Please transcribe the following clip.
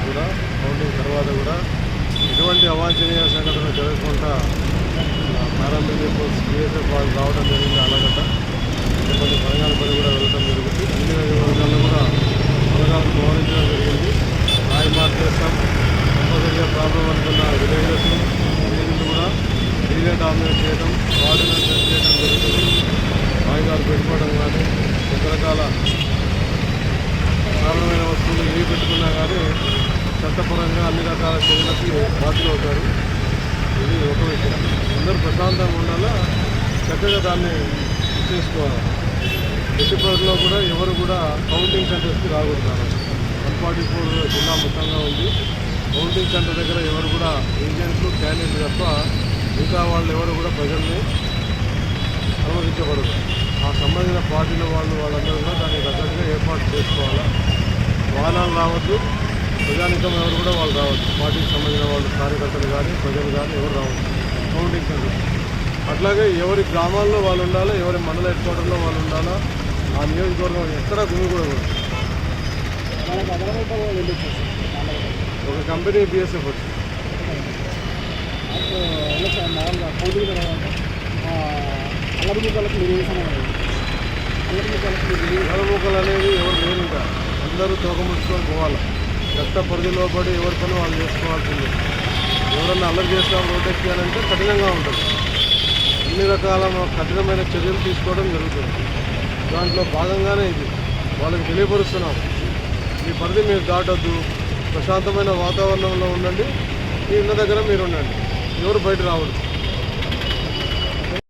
కూడా కౌంటింగ్ తర్వాత కూడా ఎటువంటి అవాంఛనీయ సంఘటన జరగకుండా పారామిలిటరీ ఫోర్స్ BSF వాళ్ళు రావడం జరిగింది. అలాగట కొన్ని బలగాలపై కూడా వెళ్ళడం జరుగుతుంది. అన్ని వర్గాల్లో కూడా బలగాలను మోహరించడం జరిగింది. రాయి మార్చేస్తాం కంపల్సరీగా ప్రాబ్లం అనుకున్న విలేజెస్ కూడా రీలే డామినేట్ చేయడం, ఆర్డినెన్స్ చేయడం జరుగుతుంది. రాయిగాలు పెట్టుకోవడం కానీ రకరకాల కారణమైన వస్తువులు ఏవి పెట్టుకున్నా కానీ చట్టపరంగా అన్ని రకాల చర్యలకి బాధ్యులు అవుతారు. ఇది ఒక విషయం. అందరూ ప్రశాంతంగా ఉండాలా, చక్కగా దాన్ని చేసుకోవాలి. ఎట్టి పరిధిలో కూడా ఎవరు కూడా కౌంటింగ్ సెంటర్స్కి రాకూడదు. 144 జిల్లా మొత్తంగా ఉంది. కౌంటింగ్ సెంటర్ దగ్గర ఎవరు కూడా ఏజెంట్లు క్యాండిడేట్లు తప్ప మిగతా వాళ్ళు ఎవరు కూడా ప్రజల్ని అనుమతించకూడదు. ఆ సంబంధించిన పార్టీల వాళ్ళందరూ కూడా దానికి తగ్గట్టుగా ఏర్పాటు చేసుకోవాలా. వాహనాలు రావద్దు, ప్రజానికం ఎవరు కూడా వాళ్ళు రావద్దు. పార్టీకి సంబంధించిన వాళ్ళు కార్యకర్తలు కానీ ప్రజలు కానీ ఎవరు రావద్దు కౌంటింగ్ సెంటర్. అట్లాగే ఎవరి గ్రామాల్లో వాళ్ళు ఉండాలా, ఎవరి మండల హెడ్ క్వార్టర్లో వాళ్ళు ఉండాలా. ఆ నియోజకవర్గం ఎక్కడా గుమికూడదు. ఒక కంపెనీ BSF వచ్చింది. అల్లముక్కలు అనేది ఎవరు లేరు. ఇంకా అందరూ తోకముడుచుకొని పోవాలి. చట్ట పరిధిలో పడి ఎవరి పని వాళ్ళు చేసుకోవాల్సిందే. ఎవరన్నా అల్లరి చేస్తాం రోడ్ ఎక్కియాలంటే కఠినంగా ఉంటుంది. అన్ని రకాల కఠినమైన చర్యలు తీసుకోవడం జరుగుతుంది. దాంట్లో భాగంగానే ఇది వాళ్ళకి తెలియపరుస్తున్నాం. మీ పరిధి మీరు దాటొద్దు, ప్రశాంతమైన వాతావరణంలో ఉండండి, మీ ఇళ్ళ దగ్గర మీరు ఉండండి, ఎవరు బయట రావద్దు.